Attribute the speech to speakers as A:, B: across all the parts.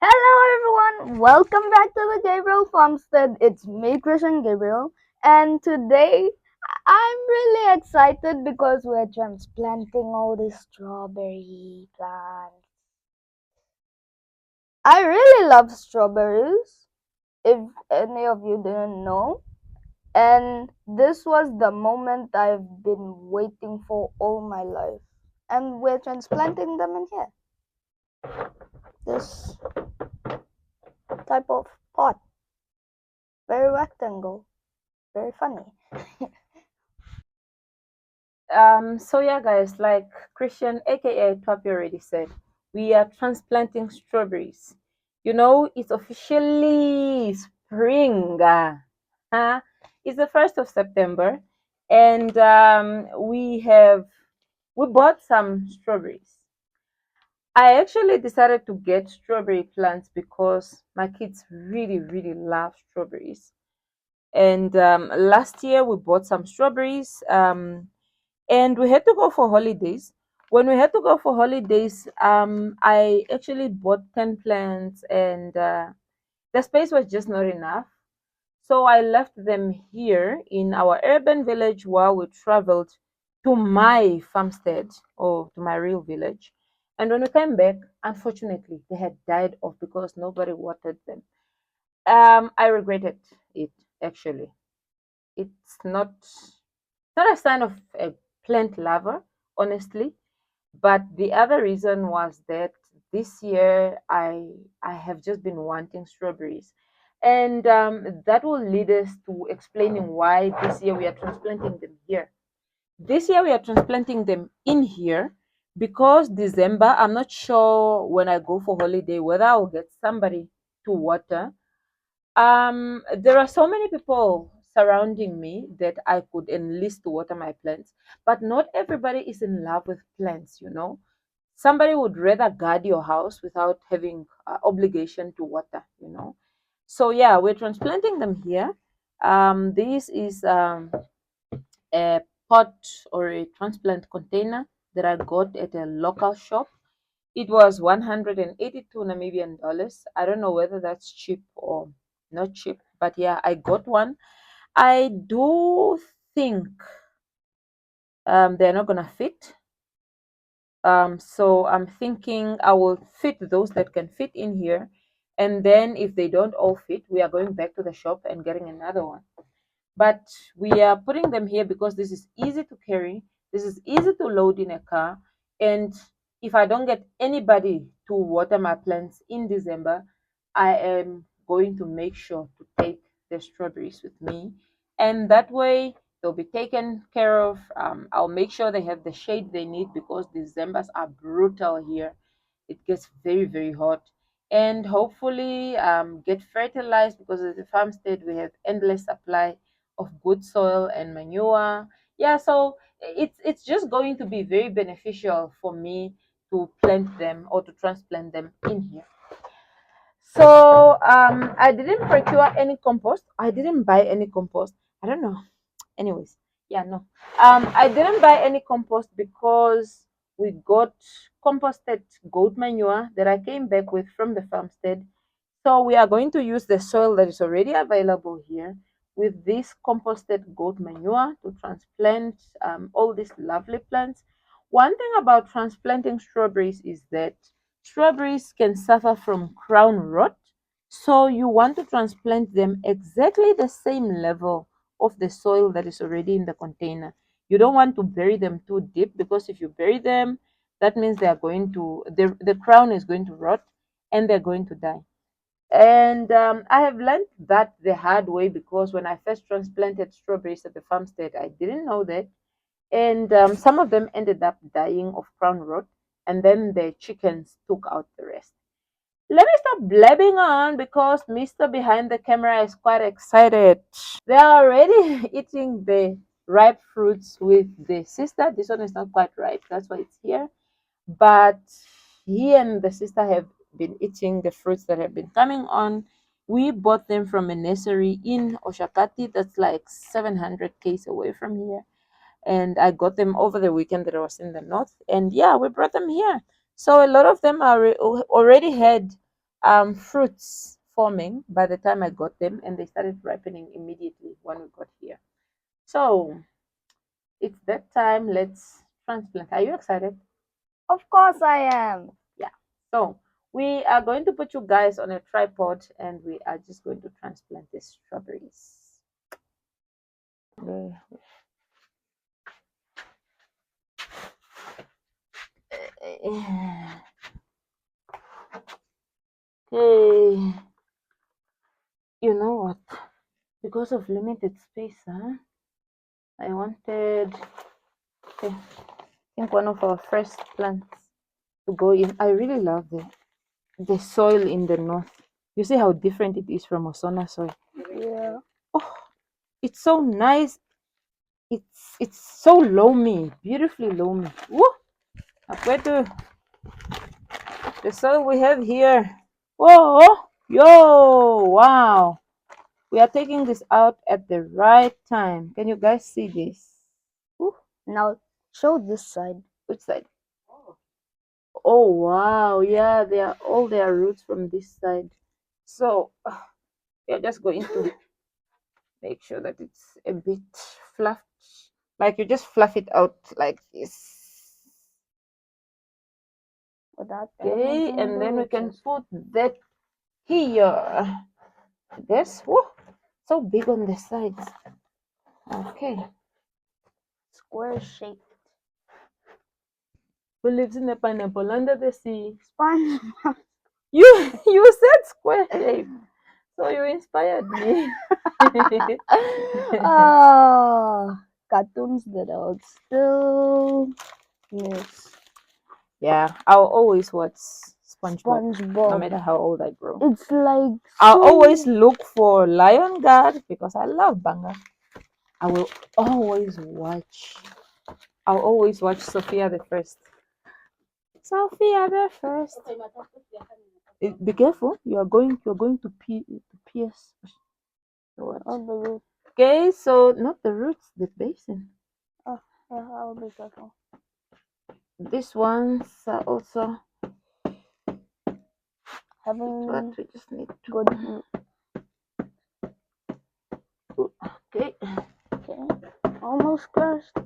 A: Hello everyone, welcome back to the Gabriel Farmstead. It's me, Christian Gabriel, and today I'm really excited because we're transplanting all these strawberry plants. I really love strawberries, if any of you didn't know, and this was the moment I've been waiting for all my life. And we're transplanting them in here. This type of pot, very rectangle, very funny.
B: So yeah, guys, like Christian, aka Papi already said, we are transplanting strawberries. It's officially spring. Huh? It's the 1st of September, and we bought some strawberries. I actually decided to get strawberry plants because my kids really, really love strawberries. And last year we bought some strawberries. And we had to go for holidays. When we had to go for holidays, I actually bought 10 plants, and the space was just not enough. So I left them here in our urban village while we traveled to my farmstead, or to my real village. And when we came back, unfortunately, they had died off because nobody watered them. I regretted it, actually. It's not a sign of a plant lover, honestly. But the other reason was that this year I have just been wanting strawberries, and that will lead us to explaining why this year we are transplanting them here. This year we are transplanting them in here because December. I'm not sure when I go for holiday whether I'll get somebody to water. There are so many people surrounding me that I could enlist to water my plants, but not everybody is in love with plants. Somebody would rather guard your house without having obligation to water. So yeah, we're transplanting them here. This is a pot or a transplant container that I got at a local shop. It was 182 Namibian dollars. I don't know whether that's cheap or not cheap, but yeah, I got one. I do think they're not gonna fit. So I'm thinking I will fit those that can fit in here, and then if they don't all fit, we are going back to the shop and getting another one. But we are putting them here because this is easy to carry, this is easy to load in a car, and if I don't get anybody to water my plants in December, I am going to make sure to take the strawberries with me, and that way they'll be taken care of. I'll make sure they have the shade they need because Decembers are brutal here. It gets very, very hot, and hopefully get fertilized because at the farmstead we have endless supply of good soil and manure. Yeah, so it's just going to be very beneficial for me to plant them or to transplant them in here. So I didn't procure any compost. I didn't buy any compost. I don't know. Anyways, yeah, no. I didn't buy any compost because we got composted goat manure that I came back with from the farmstead. So we are going to use the soil that is already available here with this composted goat manure to transplant all these lovely plants. One thing about transplanting strawberries is that strawberries can suffer from crown rot. So you want to transplant them exactly the same level of the soil that is already in the container. You don't want to bury them too deep because if you bury them, that means they are going to the crown is going to rot and they're going to die. And I have learned that the hard way because when I first transplanted strawberries at the farmstead, I didn't know that. And some of them ended up dying of crown rot, and then the chickens took out the rest. Let me stop blabbing on because Mr. Behind the camera is quite excited. They are already eating the ripe fruits with the sister. This one is not quite ripe, that's why it's here. But he and the sister have been eating the fruits that have been coming on. We bought them from a nursery in Oshakati, that's like 700 k's away from here. And I got them over the weekend that I was in the north. And yeah, we brought them here. So a lot of them are already had fruits forming by the time I got them, and they started ripening immediately when we got here. So it's that time. Let's transplant. Are you excited?
A: Of course I am.
B: Yeah. So we are going to put you guys on a tripod, and we are just going to transplant these strawberries. Okay. You know what? Because of limited space, I wanted, I think, one of our first plants to go in. I really love the soil in the north. You see how different it is from Osona soil.
A: Yeah.
B: Oh, it's so nice. It's so loamy, beautifully loamy. Woo! Apueto, the soil we have here. Whoa! Yo! Wow! We are taking this out at the right time. Can you guys see this? Woo.
A: Now show this side.
B: Which side? Oh wow! Yeah, they are all their roots from this side. So we are just going to make sure that it's a bit fluffed. Like you just fluff it out like this.
A: Without
B: Okay,
A: damaging
B: and
A: the
B: then we can
A: roots.
B: put that here. This, whoa, so big on the sides. Okay.
A: Square shaped.
B: Who lives in a pineapple under the sea?
A: Sponge.
B: You said square shape, so you inspired me.
A: Ah, cartoons that I would still miss.
B: Yeah, I'll always watch SpongeBob, no
A: SpongeBob.
B: matter how old I grow.
A: It's like
B: I'll
A: so.
B: always look for Lion Guard because I love Banga. I will always watch. I'll always watch Sophia the First. Sophia the First. Be careful. You're going to pierce. What?
A: On the root.
B: Okay, so not the roots, the basin.
A: Oh, yeah, I'll be careful.
B: These ones are also
A: Having
B: what we just need to.
A: good.
B: Okay.
A: Okay. Almost crushed.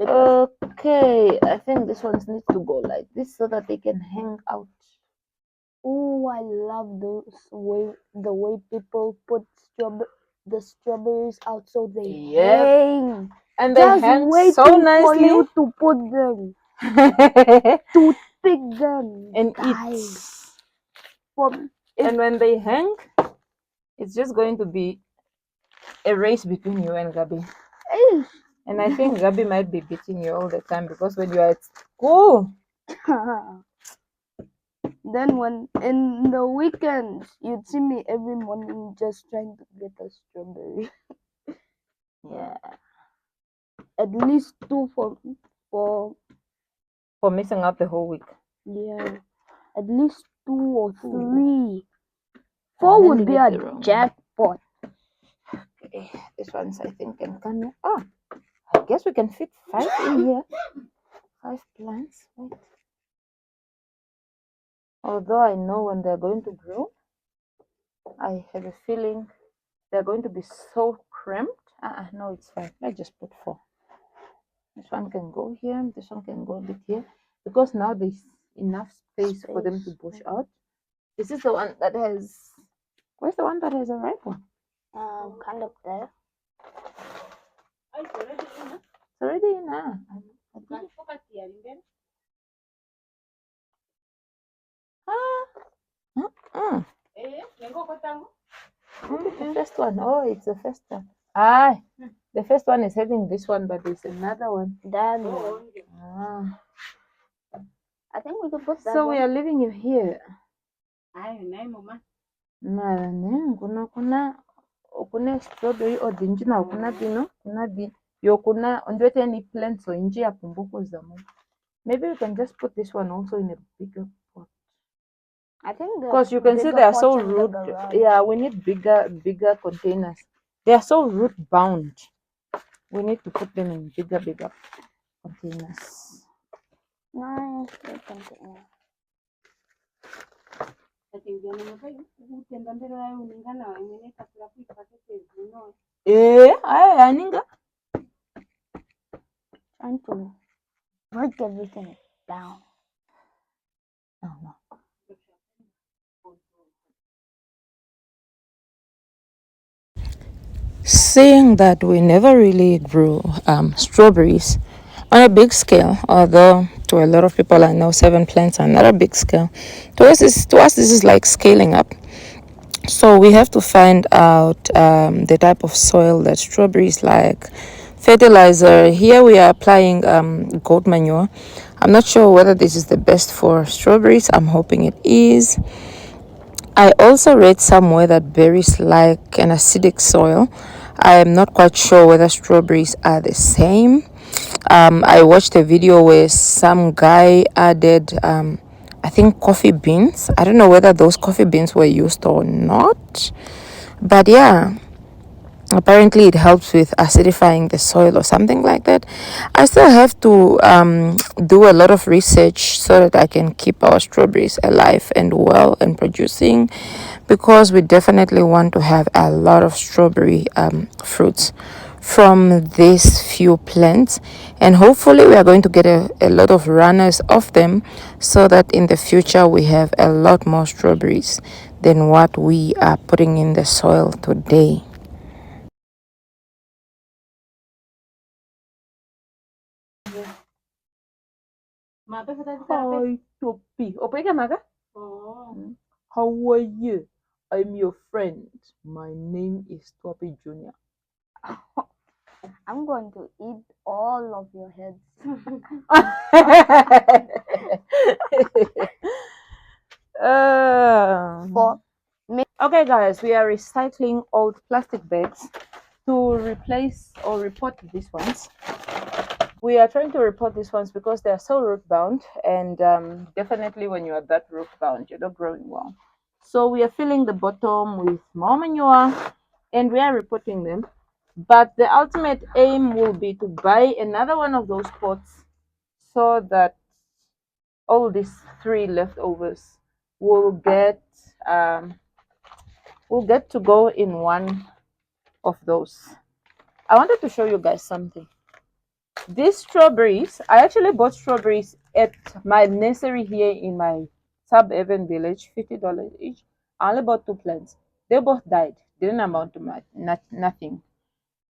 B: Okay, I think this ones need to go like this so that they can hang out.
A: Oh, I love the way people put the strawberries out so they
B: Yep.
A: hang.
B: And they
A: Just
B: hang
A: waiting
B: so
A: for
B: nicely.
A: you to put them, to pick them,
B: and
A: guys.
B: and when they hang, it's just going to be a race between you and Gabi. And I think Gabi might be beating you all the time because when you are at school,
A: then when in the weekends you'd see me every morning just trying to get a strawberry.
B: yeah,
A: At least two for
B: for missing out the whole week.
A: yeah. At least 2 or 3.
B: I
A: 4 would
B: nearly
A: be
B: made
A: a
B: the wrong one.
A: jackpot.
B: Okay, this one's I think can come here. Oh, I guess we can fit 5 in here. 5 plants. Wait. Although I know when they're going to grow, I have a feeling they're going to be so cramped. No, it's fine. Let's just put 4. This one can go here. This one can go a bit here. Because now there's enough space for them to push out. This is the one that has... Where's the one that has a ripe one?
A: Kind of there.
B: It's already in. The first one. Oh, it's the first one. The first one is having this one, but there's another one.
A: That one. I think we could put that
B: So
A: one.
B: we are leaving you here. Kuna strawberry odinji na kuna dino kuna di yo kuna ondwete any plants so inji ya pumbuko zamu. Maybe we can just put this one also in a bigger pot.
A: I think
B: because you can see they are so root. Yeah, we need bigger containers. They are so root bound. We need to put them in bigger containers.
A: Nice big container.
B: Aninga.
A: Trying to break everything down.
B: Oh, no. Seeing that we never really grew strawberries on a big scale, although to a lot of people I know 7 plants are not a big scale. To us this is like scaling up. So we have to find out the type of soil that strawberries like. Fertilizer. Here we are applying goat manure. I'm not sure whether this is the best for strawberries. I'm hoping it is. I also read somewhere that berries like an acidic soil. I am not quite sure whether strawberries are the same. I watched a video where some guy added, I think, coffee beans. I don't know whether those coffee beans were used or not. But yeah, apparently it helps with acidifying the soil or something like that. I still have to do a lot of research so that I can keep our strawberries alive and well and producing, because we definitely want to have a lot of strawberry fruits from these few plants, and hopefully we are going to get a lot of runners of them so that in the future we have a lot more strawberries than what we are putting in the soil today. Hi, Topi. Opeka Maga? How are you? I'm your friend. My name is Topi Jr.
A: I'm going to eat all of your heads. For
B: Okay, guys, we are recycling old plastic bags to replace or repot these ones. We are trying to repot these ones because they are so root bound, and definitely when you are that root bound, you're not growing well. So we are filling the bottom with more manure and we are repotting them. But the ultimate aim will be to buy another one of those pots so that all these three leftovers will get um, will get to go in one of those. I wanted to show you guys something. These strawberries, I actually bought strawberries at my nursery here in my suburban village, $50 each. I only bought 2 plants. They both died, didn't amount to much, nothing.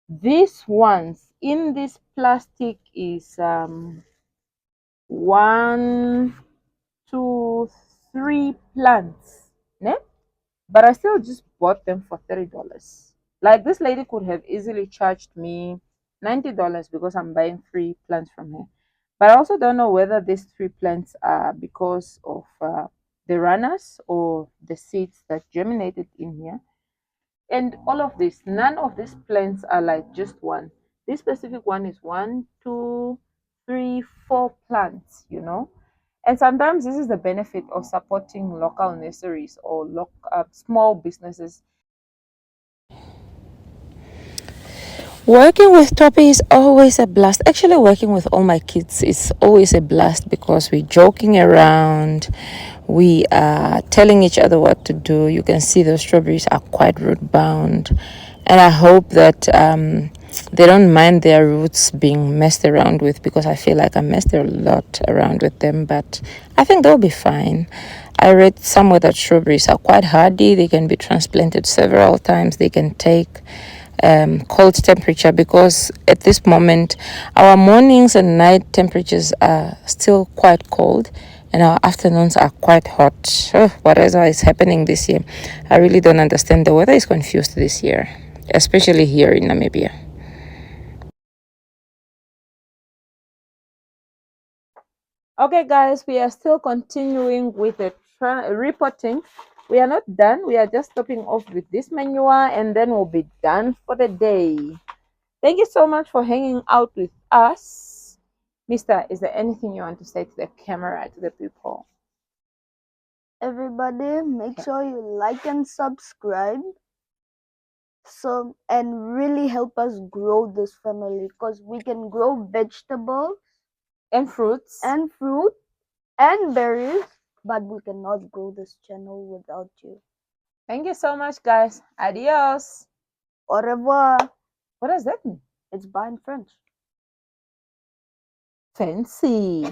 B: These ones in this plastic is 1, 2, 3 plants. Ne? But I still just bought them for $30. Like this lady could have easily charged me $90 because I'm buying 3 plants from her. But I also don't know whether these 3 plants are because of the runners or the seeds that germinated in here. And all of this, none of these plants are like just one. This specific one is 1, 2, 3, 4 plants. And sometimes this is the benefit of supporting local nurseries or small businesses. Working with Toppy is always a blast. Actually, working with all my kids is always a blast because we're joking around, we are telling each other what to do. You can see those strawberries are quite root bound, and I hope that they don't mind their roots being messed around with, because I feel like I messed a lot around with them, but I think they'll be fine. I read somewhere that strawberries are quite hardy, they can be transplanted several times, they can take cold temperature, because at this moment our mornings and night temperatures are still quite cold and our afternoons are quite hot. Whatever is happening this year, I really don't understand. The weather is confused this year, especially here in Namibia. Okay, guys, we are still continuing with the reporting. We are not done. We are just stopping off with this manure and then we'll be done for the day. Thank you so much for hanging out with us. Mister, is there anything you want to say to the camera, to the people?
A: everybody, make sure you like and subscribe. So and really help us grow this family, because we can grow vegetables
B: And fruits.
A: and fruit and berries but we cannot grow this channel without you.
B: Thank you so much, guys. Adios.
A: Au revoir.
B: What does that mean?
A: It's bye in French.
B: Fancy.